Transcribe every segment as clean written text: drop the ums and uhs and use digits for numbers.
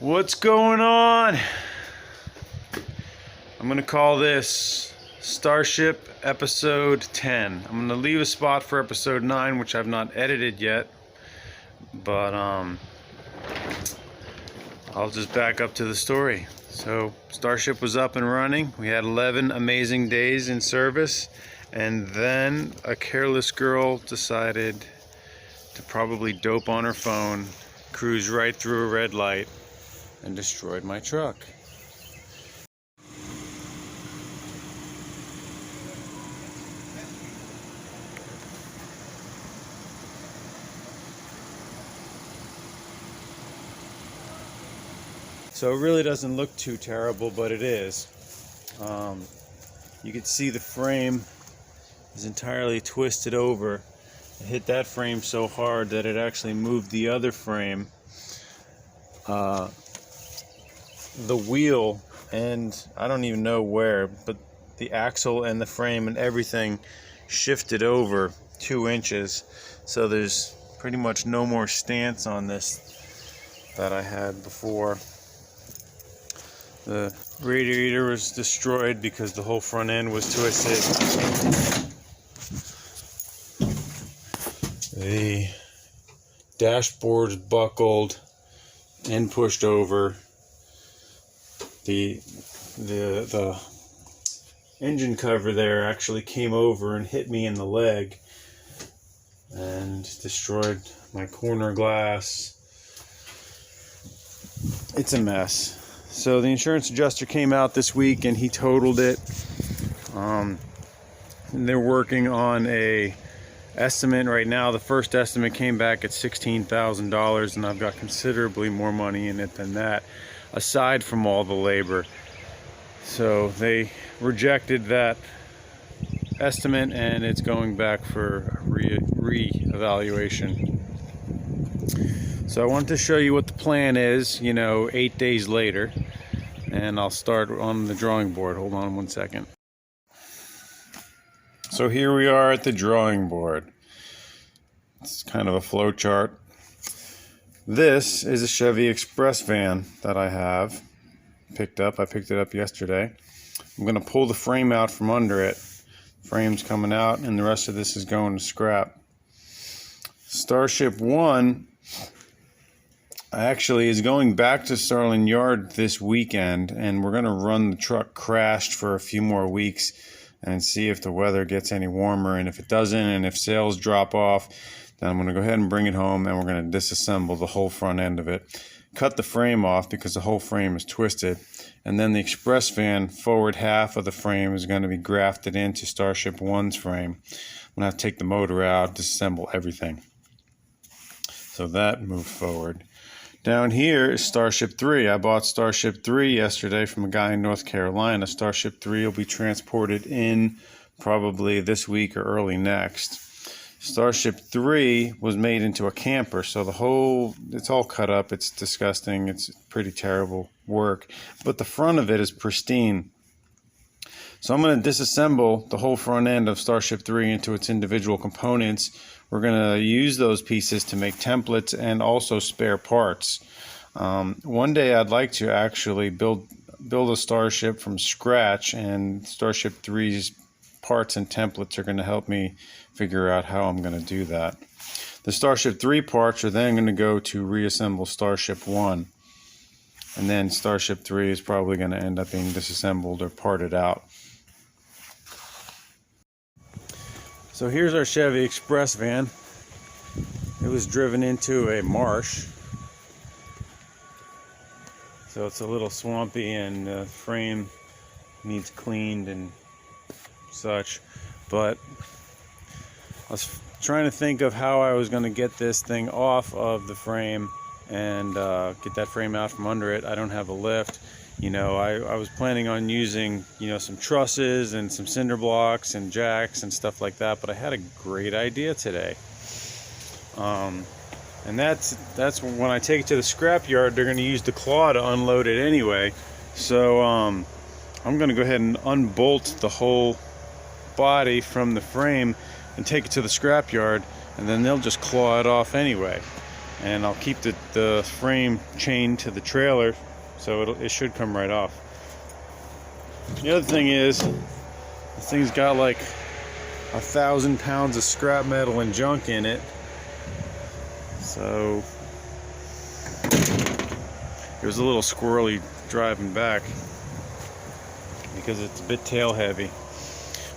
What's going on? I'm gonna call this Starship episode 10. I'm gonna leave a spot for episode 9, which I've not edited yet, but I'll just back up to the story. So Starship was up and running. We had 11 amazing days in service, and then a careless girl decided to probably dope on her phone, cruise right through a red light, and destroyed my truck. So it really doesn't look too terrible, but it is. You can see the frame is entirely twisted over. It hit that frame so hard that it actually moved the other frame. The wheel, and I don't even know where, but the axle and the frame and everything shifted over 2 inches. So there's pretty much no more stance on this that I had before. The radiator was destroyed because the whole front end was twisted. The dashboard's buckled and pushed over. The engine cover there actually came over and hit me in the leg and destroyed my corner glass. It's a mess. So the insurance adjuster came out this week and he totaled it. And they're working on a estimate right now. The first estimate came back at $16,000, and I've got considerably more money in it than that, aside from all the labor. So they rejected that estimate, and it's going back for re-evaluation. So I wanted to show you what the plan is, 8 days later, and I'll start on the drawing board. Hold on 1 second. So here we are at the drawing board. It's kind of a flow chart. This is a Chevy Express van that I have picked up. I picked it up yesterday. I'm going to pull the frame out from under it. Frame's coming out, and the rest of this is going to scrap. Starship 1 actually is going back to Starling Yard this weekend, and we're going to run the truck crashed for a few more weeks and see if the weather gets any warmer. And if it doesn't, and if sales drop off, then I'm going to go ahead and bring it home, and we're going to disassemble the whole front end of it, cut the frame off because the whole frame is twisted, and then the Express van forward half of the frame is going to be grafted into Starship 1's frame. I'm going to have to take the motor out, disassemble everything. So that moved forward. Down here is Starship 3. I bought Starship 3 yesterday from a guy in North Carolina. Starship 3 will be transported in probably this week or early next. Starship 3 was made into a camper, so it's all cut up. It's disgusting. It's pretty terrible work. But the front of it is pristine. So I'm going to disassemble the whole front end of Starship 3 into its individual components. We're going to use those pieces to make templates and also spare parts. One day I'd like to actually build a Starship from scratch, and Starship 3's parts and templates are going to help me figure out how I'm going to do that. The Starship 3 parts are then going to go to reassemble Starship 1. And then Starship 3 is probably going to end up being disassembled or parted out. So here's our Chevy Express van. It was driven into a marsh, so it's a little swampy, and the frame needs cleaned and such. But I was trying to think of how I was going to get this thing off of the frame and get that frame out from under it. I don't have a lift. I was planning on using, some trusses and some cinder blocks and jacks and stuff like that, but I had a great idea today. And that's when I take it to the scrap yard, they're going to use the claw to unload it anyway. So I'm going to go ahead and unbolt the whole body from the frame and take it to the scrap yard, and then they'll just claw it off anyway. and I'll keep the frame chained to the trailer, so it should come right off. The other thing is, this thing's got like 1,000 pounds of scrap metal and junk in it, so it was a little squirrely driving back because it's a bit tail heavy.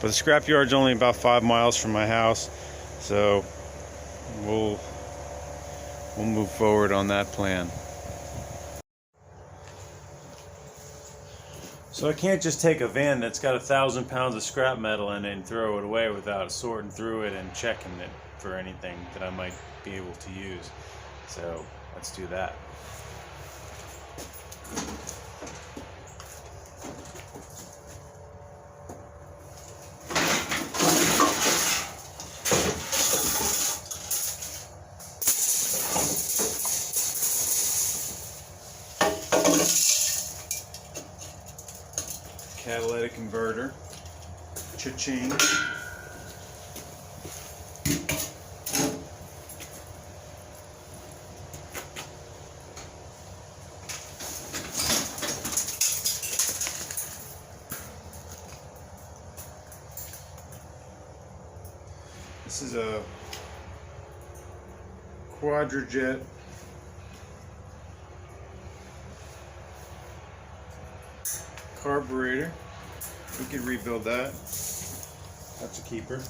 But the scrap yard's only about 5 miles from my house, so we'll move forward on that plan. So I can't just take a van that's got 1,000 pounds of scrap metal in it and throw it away without sorting through it and checking it for anything that I might be able to use. So let's do that. Catalytic converter, cha-ching. This is a quadrajet carburetor. We could rebuild that. That's a keeper.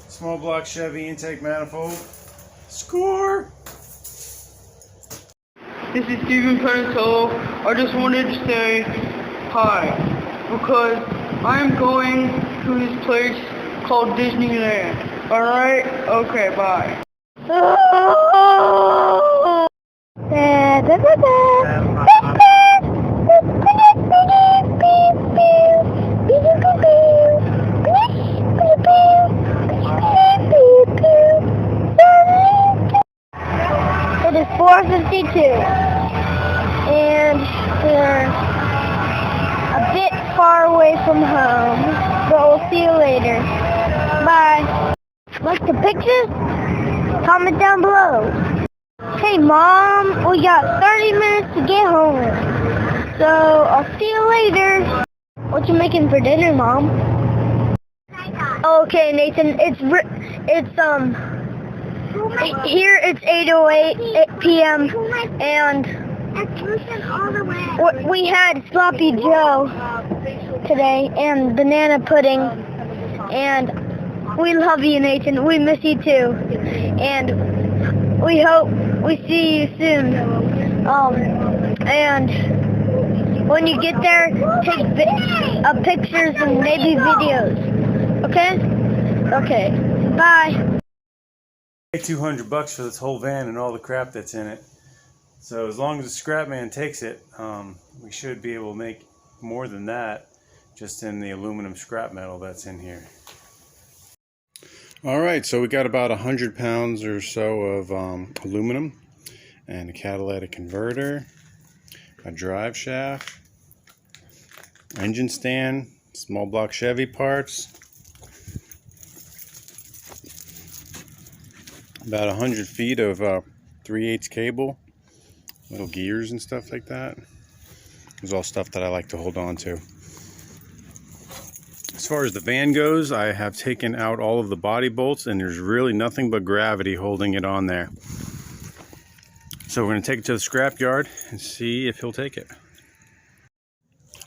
Small block Chevy intake manifold. Score! This is Steven Penatolo. I just wanted to say hi because I'm going to this place called Disneyland. Alright? Okay, bye. It is 4:52, and we're a bit far away from home, but we'll see you later. Bye. Like the pictures? Comment down below. Hey Mom, we got 30 minutes to get home, so I'll see you later. What you making for dinner, Mom? Okay, Nathan, here it's 8:08 p.m. and we had sloppy Joe today and banana pudding, and we love you, Nathan. We miss you too, and we hope we see you soon. And when you get there, take pictures and maybe videos. Okay? Okay. Bye. $200 for this whole van and all the crap that's in it. So as long as the scrap man takes it, we should be able to make more than that just in the aluminum scrap metal that's in here. Alright, so we got about 100 pounds or so of aluminum and a catalytic converter, a drive shaft, engine stand, small block Chevy parts, about 100 feet of 3/8 cable, little gears and stuff like that. It's all stuff that I like to hold on to. As far as the van goes, I have taken out all of the body bolts and there's really nothing but gravity holding it on there. So we're going to take it to the scrap yard and see if he'll take it.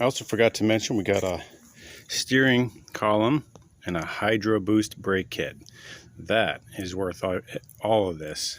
I also forgot to mention we got a steering column and a Hydro Boost brake kit. That is worth all of this.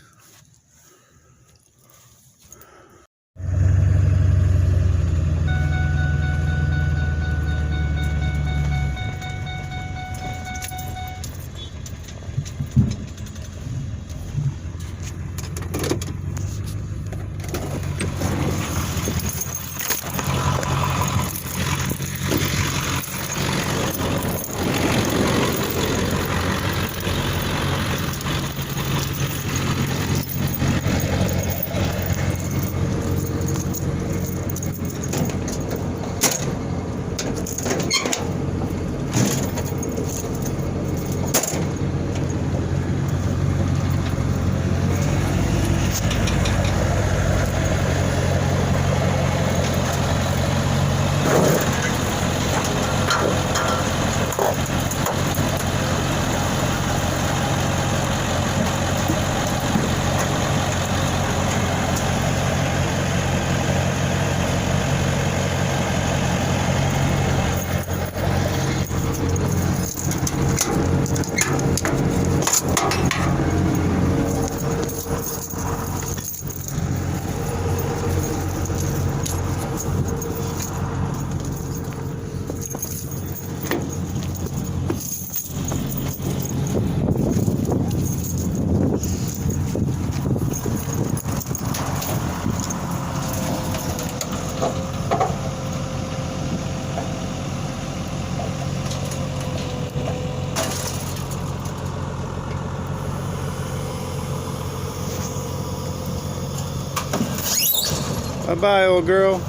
Bye-bye, old girl.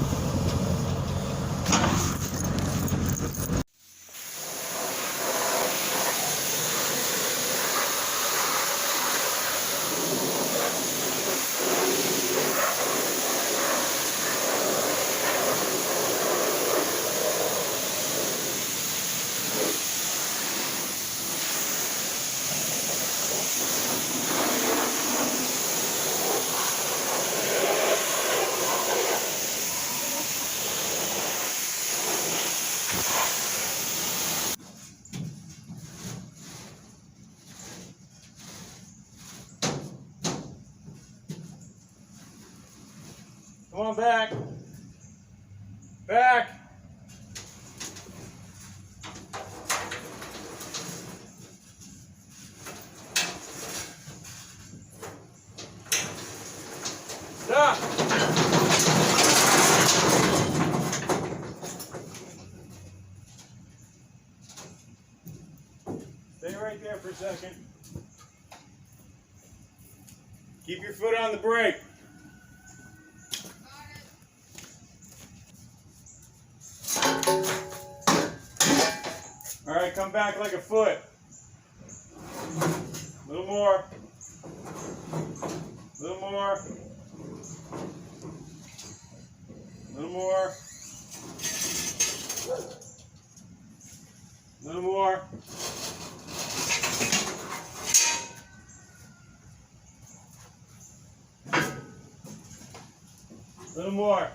Come on back. Back. Stop. Stay right there for a second. Keep your foot on the brake. All right, come back like a foot. A little more. A little more. A little more. A little more. A little more.